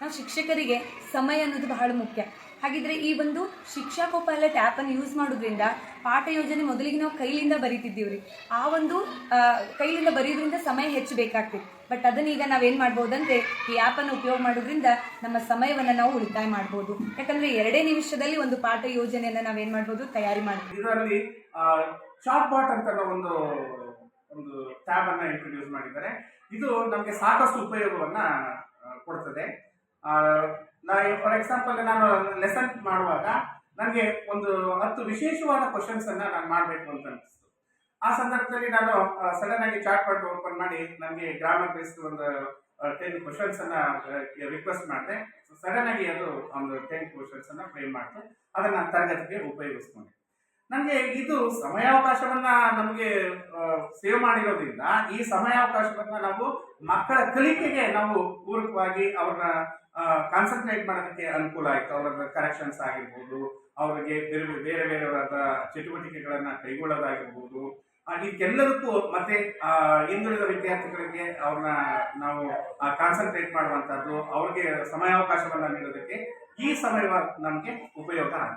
ನಾವು ಶಿಕ್ಷಕರಿಗೆ ಸಮಯ ಅನ್ನೋದು ಬಹಳ ಮುಖ್ಯ. ಹಾಗಿದ್ರೆ ಈ ಒಂದು ಶಿಕ್ಷಾ ಕೋಪೈಲಟ್ ಆ್ಯಪನ್ನು ಯೂಸ್ ಮಾಡೋದ್ರಿಂದ ಪಾಠ ಯೋಜನೆ ಮೊದಲಿಗೆ ನಾವು ಕೈಲಿಂದ ಬರೀತಿದ್ದೀವ್ರಿ. ಆ ಒಂದು ಕೈಲಿಂದ ಬರೆಯೋದ್ರಿಂದ ಸಮಯ ಹೆಚ್ಚು ಬೇಕಾಗ್ತಿತ್ತು. ಬಟ್ ಅದನ್ನೀಗ ನಾವೇನು ಮಾಡ್ಬೋದಂದರೆ ಈ ಆ್ಯಪನ್ನು ಉಪಯೋಗ ಮಾಡೋದ್ರಿಂದ ನಮ್ಮ ಸಮಯವನ್ನು ನಾವು ಉಳಿತಾಯ ಮಾಡ್ಬೋದು. ಯಾಕಂದರೆ 2 ನಿಮಿಷದಲ್ಲಿ ಒಂದು ಪಾಠ ಯೋಜನೆಯನ್ನು ನಾವೇನು ಮಾಡ್ಬೋದು, ತಯಾರಿ ಮಾಡ್ಬೋದು. ಇದರಲ್ಲಿ ಚಾಟ್ ಬಾಟ್ ಅಂತ ಒಂದು ಒಂದು ಟ್ಯಾಬ್ ಅನ್ನ ಇಂಟ್ರೊಡ್ಯೂಸ್ ಮಾಡಿದ್ದಾರೆ. ಇದು ನಮಗೆ ಸಾಕಷ್ಟು ಉಪಯೋಗವನ್ನ ಕೊಡ್ತದೆ. ಫಾರ್ ಎಕ್ಸಾಂಪಲ್ ನಾನು ಲೆಸನ್ ಮಾಡುವಾಗ ನನಗೆ ಒಂದು 10 ವಿಶೇಷವಾದ ಕ್ವಶನ್ಸ್ ಅನ್ನ ನಾನು ಮಾಡಬೇಕು ಅಂತ ಅನಿಸ್ತು. ಆ ಸಂದರ್ಭದಲ್ಲಿ ನಾನು ಸಡನ್ ಆಗಿ ಚಾಟ್ ಬಾಟ್ ಓಪನ್ ಮಾಡಿ ನನಗೆ ಗ್ರಾಮರ್ ಬೇಸ್ಡ್ ಒಂದು 10 ಕ್ವಶನ್ಸ್ ಅನ್ನ ರಿಕ್ವೆಸ್ಟ್ ಮಾಡಿದೆ. ಸಡನ್ ಆಗಿ ಅದು ಒಂದು 10 ಕ್ವಶನ್ಸ್ ಅನ್ನ ಫ್ರೇಮ್ ಮಾಡ್ತು. ಅದನ್ನ ತರಗತಿಗೆ ಉಪಯೋಗಿಸ್ಕೊಂಡೆ. ನನಗೆ ಇದು ಸಮಯಾವಕಾಶವನ್ನ ನಮಗೆ ಸೇವ್ ಮಾಡಿರೋದ್ರಿಂದ ಈ ಸಮಯಾವಕಾಶವನ್ನ ನಾವು ಮಕ್ಕಳ ಕಲಿಕೆಗೆ ನಾವು ಪೂರಕವಾಗಿ ಅವ್ರನ್ನ ಕಾನ್ಸಂಟ್ರೇಟ್ ಮಾಡೋದಕ್ಕೆ ಅನುಕೂಲ ಆಯಿತು. ಅವರ ಕರೆಕ್ಷನ್ಸ್ ಆಗಿರ್ಬೋದು, ಅವರಿಗೆ ಬೇರೆ ಬೇರೆವಾದ ಚಟುವಟಿಕೆಗಳನ್ನ ಕೈಗೊಳ್ಳೋದಾಗಿರ್ಬೋದು, ಇದಕ್ಕೆಲ್ಲದಕ್ಕೂ ಮತ್ತೆ ಹಿಂದುಳಿದ ವಿದ್ಯಾರ್ಥಿಗಳಿಗೆ ಅವ್ರನ್ನ ನಾವು ಕಾನ್ಸಂಟ್ರೇಟ್ ಮಾಡುವಂತದ್ದು, ಅವ್ರಿಗೆ ಸಮಯಾವಕಾಶವನ್ನ ನೀಡೋದಕ್ಕೆ ಈ ಸಮಯ ನಮಗೆ ಉಪಯೋಗ ಆಗಿದೆ.